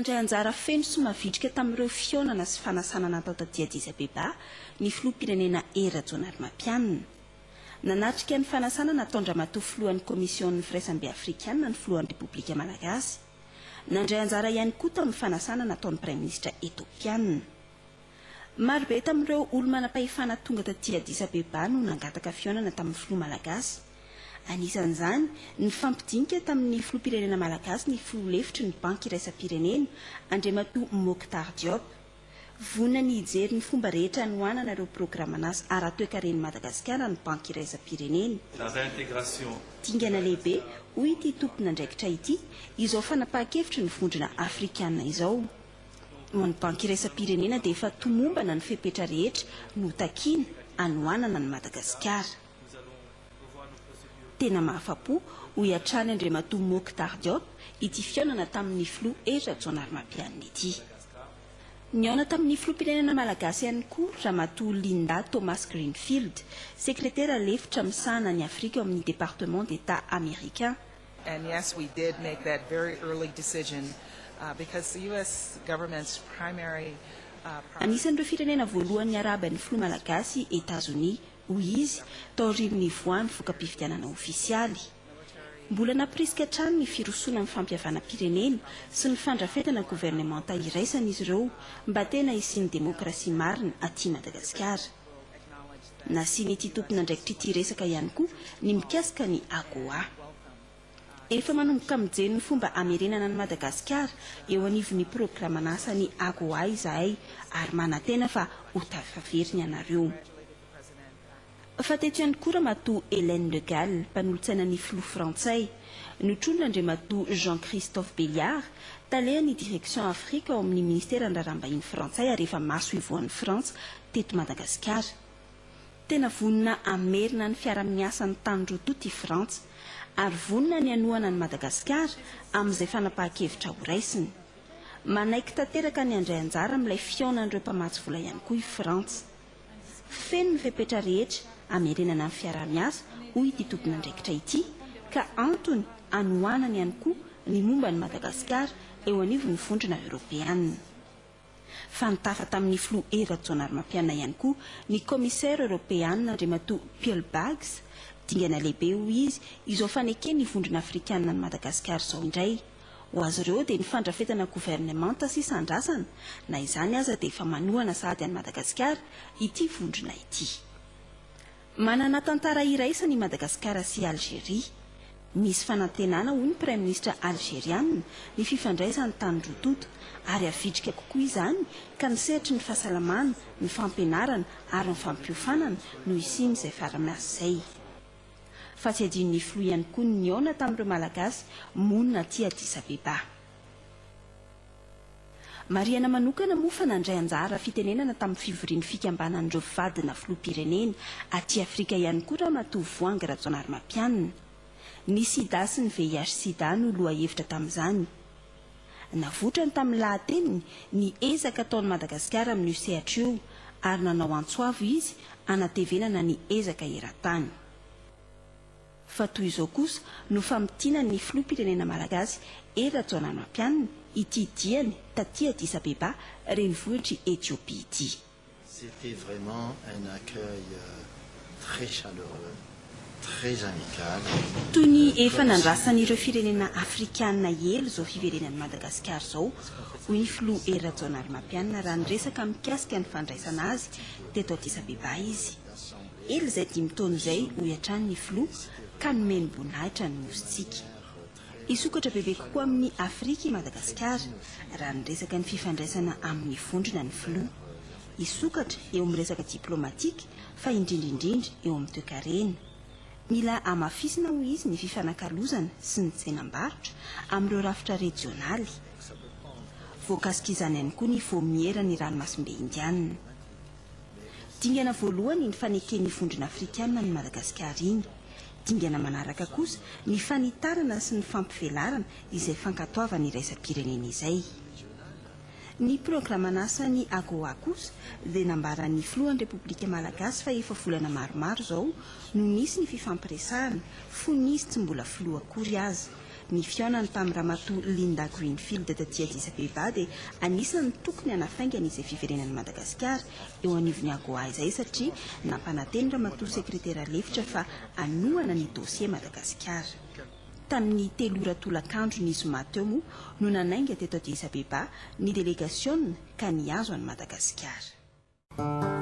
nandray anjara feno sy mavitrika tamin'ireo fionana sy fanasana natao taty Addis Abeba ny filoham-pirenena Rajoelinarimampianina. Nanatrika ny fanasana nataondra matoa filohan'ny komision'ny firaisambe afrikanina ny filohan'ny Repoblika Malagasy. Nandray anjara ihany koa tamin'ny fanasana nataon'ny praiminisitra Etiopianina. Marobe tamin'ireo olo-manam-pahefana tonga taty Addis Abeba no nangataka fionana tamin'ny filoha Malagasy. Anisan'izany ny fampidinika tamin'ny filoham-pirenena Malagasy ny filoha-lefitry ny banky iraisam-pirenena Andriamatoa Mokhtar Diop. Vonona ny hijery ny fomba rehetra anohanana ireo programan'asa ara-toe-karen'i Madagasikara ny banky iraisam-pirenena. Dingana lehibe hoy ity tompon'andraikitra ity izao fanapahan-kevitry ny vondrona afrikanina izao. Ho an'ny banky iraisam-pirenena dia efa tomombana ny fepetra rehetra no takiana anohanana ny Madagasikara. Tena mahafa-po ho hiatrany Andriamatoa Mokhtar Diop ity fionana tamin'ny filoha Rajoelinarimampianina ity. Niona tamin'ny filoham-pirenena Malagasy ihany koa Ramatoa Linda Thomas Greenfield, sekretera lefitra misahana ny Afrika amin'ny département d'État américain. And yes, we did make that very early decision because the US government's primary Anisan'ireo firenena voalohany araban'ny filoha Malagasy États-Unis hoy izy taorian'ny voany voka-pifidianana ofisialy. Mbola naporisika hatrany ny firosoana amin'ny fampihavana-pirenena sy ny fandrafetana gouvernemanta iraisana izy ireo mba tena hisiany demokrasia marina aty Madagasikara. Nasiany ity tompon'andraikitra ity resaka ihany koa ny mikasika ny AGOA. Efa manomboka mijery ny fomba amerenana ny Madagasikara eo anivon'ny programan'asa ny AGOA izahay ary manantena fa ho tafaveriny ianareo. Fa teto ihany koa Ramatoa Hélène Le Gall, mpanolotsaina ny filoha frantsay, notrolona Andriamatoa Jean-Christophe Béliard, talehan'ny direction Afrika ao amin'ny ministera andrarambahiny frantsay ary efa maso ivoan'ny Frantsa teto Madagasikara. Tena vonona amerina ny fiara-miasa ny tany-roa ty Frantsa ary vonona ny anohana ny Madagasikara amin'izay fanapahan-kevitra ho raisiny. Manaiky tanteraka ny andray anjara amin'ilay fionan'ireo mpamatsy vola ihany koa i Frantsa. Feno ny fepetra rehetra amerenana amin'ny fiara-miasa hoy ity tompon'andraikitra ity ka antony anohanany ihany koa ny momba ny Madagasikara eo anivon'ny vondrona Europeanina. Fantafa tamin'ny filoha Rajoelinarimampianina ihany koa ny commissaire Europeanina Andriamatoa Pielbags, dingana lehibe hoy izy izao fanekeny ny vondrona afrikanina ny Madagasikara izao indray. Ho azy ireo dia ny fandrafetana gouvernemanta sy sandrasana na izany aza dia efa manohana sady any Madagasikara ity vondrona ity. Manana tantara iraisany Madagasikara sy Algérie. Misy fanantenana hoy ny praiminisitra algérianina ny fifandraisany tany-rototo ary avitrika kokoa izany ka nisehatry ny fahasalamana, ny fampianarana ary ny fampiofanana no isiany izay faramiasa izay. Fa tsy adin'ny filoha ihany koa ny niona tamin'ireo Malagasy monina aty Addis Abeba. Mariana manokana moa fa nandray anjara fitenenana tamin'ny fivorian'ny fikambanan'ireo vadina filoham-pirenena aty Afrika ihany koa Ramatoa Voangy Rajoelinarimampianina. Ny sida sy ny VIH/sida no loha hevitra tamin'izany. Navotrany tamin'ny lahateniny ny ezaka ataon'i Madagasikara amin'io sehatra io ary nanao antsoavo izy anatevenana ny ezaka eran-tany. Fa toy izao kosa no famitiana ny filoham-pirenena Malagasy Rajoelinarimampianina ity diany taty Addis Abeba renivohitry Éthiopie ity. C'était vraiment un accueil très chaleureux, très amical. Toy ny efa nandrasan'ireo firenena afrikanina elo izao fiverenan'i Madagasikara izao hoy ny filoha Rajoelinarimampianina raha niresaka mikasika ny fandraisana azy teto Addis Abeba izy. Elo izay 5 taona izay ho hiatrany ny filoha ka nomeny boninahitra ny mositsika. Isokatra bebe kokoa amin'ny Afrika i Madagasikara raha niresaka ny fifandraisana amin'ny vondrona ny filoha. Isokatra eo amin'ny resaka diplomatika fa indrindraindrindra eo amin'ny toe-karena. Mila amafisina ho izy ny fifanakalozana sy ny tsenam-barotra amin'ireo rafitra regionaly. Voakasika izany ihany koa ny voamiera ny ranomasimbe indianina. Dingana voalohany ny faneken'ny vondrona afrikanina ny Madagasikara iny. Dingana manaraka kosa ny fanitarana sy ny fampivelarana izay fankatoavana iraisam-pirenena izay. Ny programan'asa ny AGOA kosa dia nambaran'ny filohan'ny Repoblika Malagasy fa efa volana maromaro izao no nisy ny fifampiresahana fony izy tsy mbola filoha akory aza Ny fiaonany tamin'ny ramatoa Linda Greenfield taty Addis Abeba dia anisan'ny tokony hanafaingana izay fiverenan'i Madagasikara eo anivon'ny AGOA izay satria nampananteny ramatoa sekretera lefitra fa anohana ny dossier Madagasikara. Tamin'ny telo ora tolakandro ny zoma teo moa no nanainga teto Addis Abeba ny délégation ka niazo an'i Madagasikara.